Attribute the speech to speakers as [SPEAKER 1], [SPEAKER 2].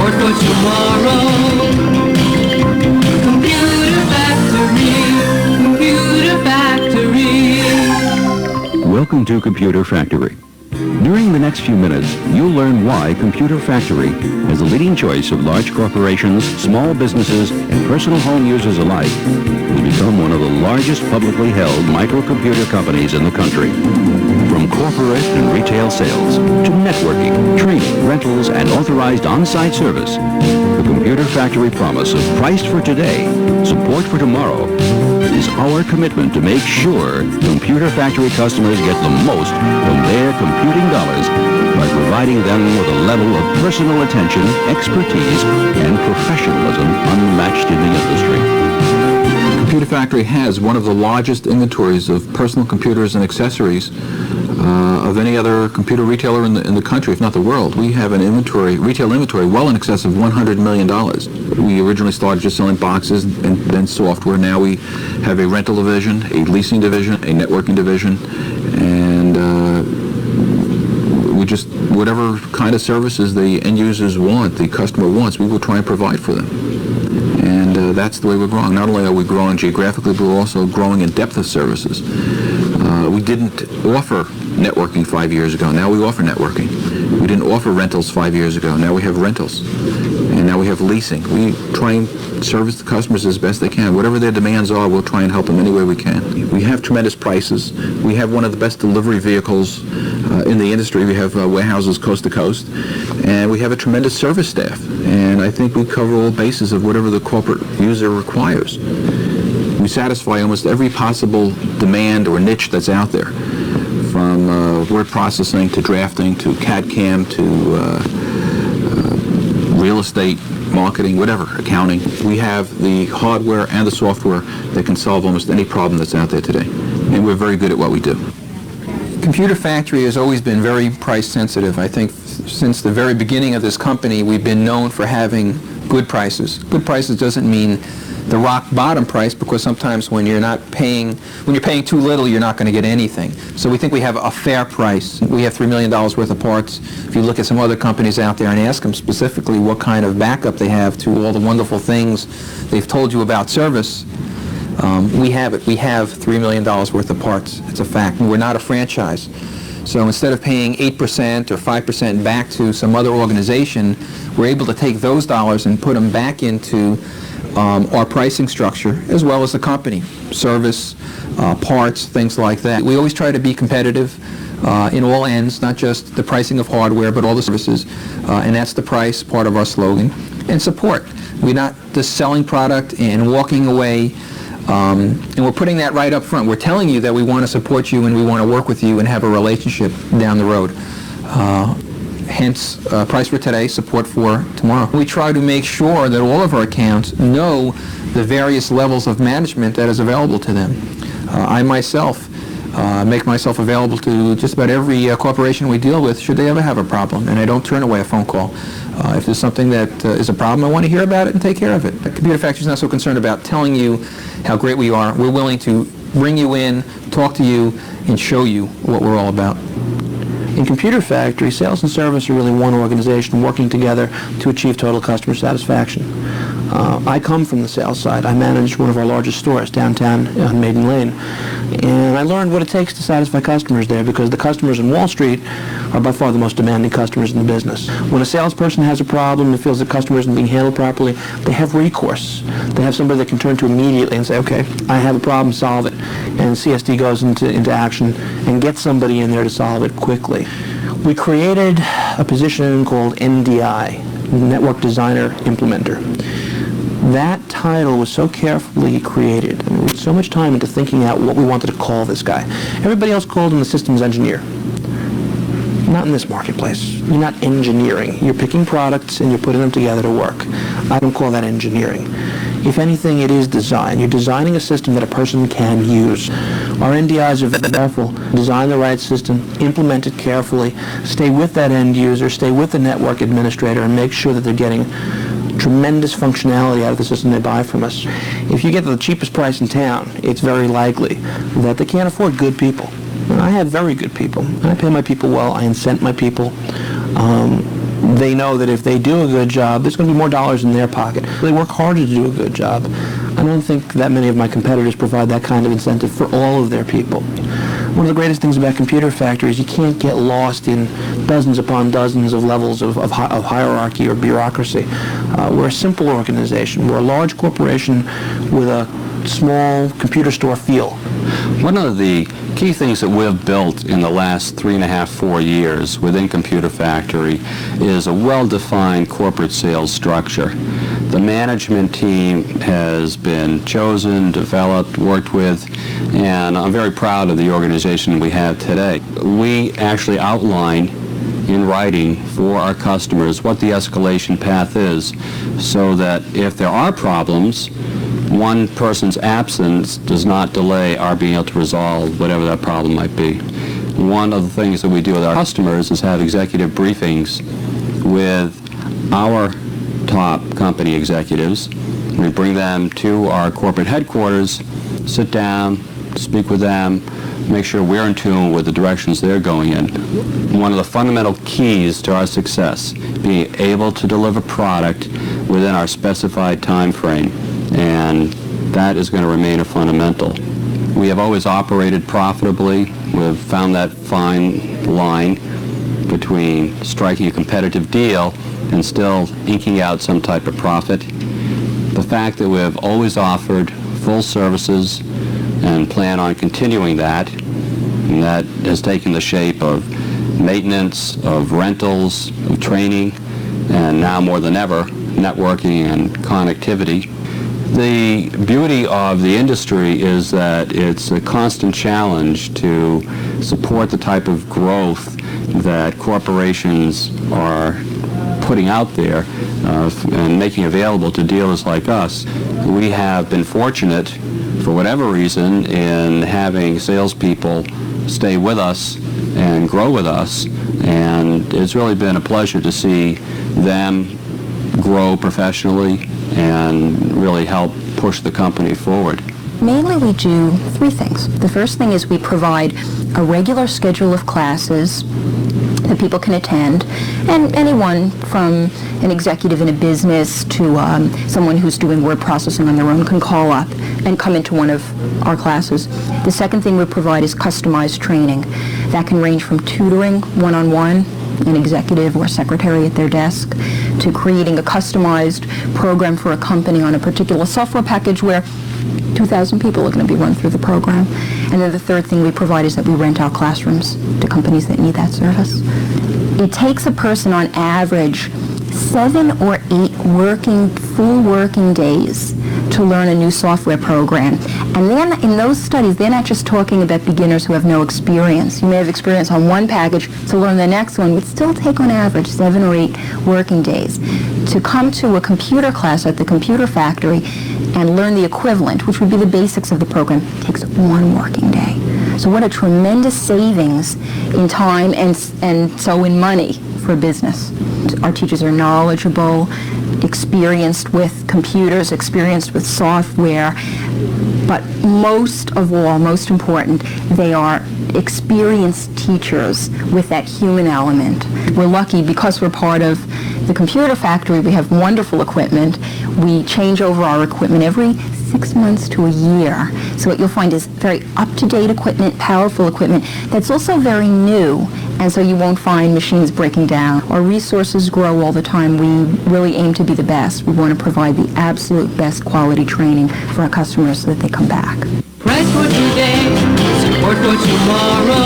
[SPEAKER 1] support for tomorrow. Computer Factory.
[SPEAKER 2] Welcome to Computer Factory. During the next few minutes, you'll learn why Computer Factory is the leading choice of large corporations, small businesses, and personal home users alike, has become one of the largest publicly held microcomputer companies in the country. From corporate and retail sales to networking, training, rentals, and authorized on-site service, the Computer Factory promise of price for today, support for tomorrow, is our commitment to make sure Computer Factory customers get the most from their computing dollars by providing them with a level of personal attention, expertise, and professionalism unmatched in the industry.
[SPEAKER 3] Computer Factory has one of the largest inventories of personal computers and accessories of any other computer retailer in the country, if not the world. We have an inventory, retail inventory, well in excess of $100 million. We originally started just selling boxes and then software. Now we have a rental division, a leasing division, a networking division, and we just, whatever kind of services the end users want, the customer wants, we will try and provide for them. And that's the way we're growing. Not only are we growing geographically, but we're also growing in depth of services. We didn't offer networking 5 years ago. Now we offer networking. We didn't offer rentals 5 years ago. Now we have rentals. And now we have leasing. We try and service the customers as best they can. Whatever their demands are, we'll try and help them any way we can. We have tremendous prices. We have one of the best delivery vehicles in the industry. We have warehouses coast to coast. And we have a tremendous service staff. And I think we cover all bases of whatever the corporate user requires. We satisfy almost every possible demand or niche that's out there, from word processing to drafting to CAD/CAM to real estate, marketing, whatever, accounting. We have the hardware and the software that can solve almost any problem that's out there today, and we're very good at what we do.
[SPEAKER 4] Computer Factory has always been very price sensitive. I think since the very beginning of this company, we've been known for having good prices. Good prices doesn't mean the rock bottom price, because sometimes when you're paying too little, you're not going to get anything. So we think we have a fair price. We have $3 million worth of parts. If you look at some other companies out there and ask them specifically what kind of backup they have to all the wonderful things they've told you about service, we have it. We have $3 million worth of parts. It's a fact. And we're not a franchise. So instead of paying 8% or 5% back to some other organization, we're able to take those dollars and put them back into our pricing structure, as well as the company, service, parts, things like that. We always try to be competitive in all ends, not just the pricing of hardware, but all the services, and that's the price, part of our slogan. And support. We're not just selling product and walking away, and we're putting that right up front. We're telling you that we want to support you and we want to work with you and have a relationship down the road. Hence, price for today, support for tomorrow. We try to make sure that all of our accounts know the various levels of management that is available to them. I myself make myself available to just about every corporation we deal with should they ever have a problem, and I don't turn away a phone call. If there's something that is a problem, I want to hear about it and take care of it. Computer Factory is not so concerned about telling you how great we are. We're willing to bring you in, talk to you, and show you what we're all about.
[SPEAKER 5] In Computer Factory, sales and service are really one organization working together to achieve total customer satisfaction. I come from the sales side. I manage one of our largest stores downtown on Maiden Lane. And I learned what it takes to satisfy customers there, because the customers in Wall Street are by far the most demanding customers in the business. When a salesperson has a problem and feels the customer isn't being handled properly, they have recourse. They have somebody they can turn to immediately and say, okay, I have a problem, solve it. And CSD goes into action and gets somebody in there to solve it quickly. We created a position called NDI, Network Designer Implementer. That title was so carefully created, and we put so much time into thinking out what we wanted to call this guy. Everybody else called him the systems engineer. Not in this marketplace. You're not engineering. You're picking products and you're putting them together to work. I don't call that engineering. If anything, it is design. You're designing a system that a person can use. Our NDIs are very careful. Design the right system, implement it carefully, stay with that end user, stay with the network administrator, and make sure that they're getting tremendous functionality out of the system they buy from us. If you get the cheapest price in town, it's very likely that they can't afford good people. And I have very good people. I pay my people well. I incent my people. they know that if they do a good job, there's going to be more dollars in their pocket. They work harder to do a good job. I don't think that many of my competitors provide that kind of incentive for all of their people. One of the greatest things about Computer Factory is you can't get lost in dozens upon dozens of levels of hierarchy or bureaucracy. We're a simple organization. We're a large corporation with a small computer store feel.
[SPEAKER 6] One of the key things that we've built in the last 3.5, 4 years within Computer Factory is a well-defined corporate sales structure. The management team has been chosen, developed, worked with, and I'm very proud of the organization we have today. We actually outline in writing for our customers what the escalation path is, so that if there are problems, one person's absence does not delay our being able to resolve whatever that problem might be. One of the things that we do with our customers is have executive briefings with our top company executives. We bring them to our corporate headquarters, sit down, speak with them, make sure we're in tune with the directions they're going in. One of the fundamental keys to our success, being able to deliver product within our specified time frame, and that is going to remain a fundamental. We have always operated profitably. We've found that fine line between striking a competitive deal and still inking out some type of profit. The fact that we have always offered full services and plan on continuing that, and that has taken the shape of maintenance, of rentals, of training, and now more than ever, networking and connectivity. The beauty of the industry is that it's a constant challenge to support the type of growth that corporations are putting out there and making available to dealers like us. We have been fortunate, for whatever reason, in having salespeople stay with us and grow with us, and it's really been a pleasure to see them grow professionally and really help push the company forward.
[SPEAKER 7] Mainly we do 3 things. The first thing is we provide a regular schedule of classes that people can attend, and anyone from an executive in a business to someone who's doing word processing on their own can call up and come into one of our classes. The second thing we provide is customized training. That can range from tutoring one-on-one, an executive or secretary at their desk, to creating a customized program for a company on a particular software package where 2,000 people are going to be run through the program. And then the third thing we provide is that we rent out classrooms to companies that need that service. It takes a person on average 7 or 8 full working days to learn a new software program. And then in those studies, they're not just talking about beginners who have no experience. You may have experience on one package, to learn the next one would still take on average 7 or 8 working days. To come to a computer class at the Computer Factory and learn the equivalent, which would be the basics of the program, takes 1 working day. So what a tremendous savings in time and so in money for business. Our teachers are knowledgeable, experienced with computers, experienced with software, but most of all, most important, they are experienced teachers with that human element. We're lucky because we're part of the Computer Factory. We have wonderful equipment. We change over our equipment every 6 months to a year. So what you'll find is very up-to-date equipment, powerful equipment that's also very new, and so you won't find machines breaking down. Our resources grow all the time. We really aim to be the best. We want to provide the absolute best quality training for our customers so that they come back.
[SPEAKER 1] Price for today, support for tomorrow.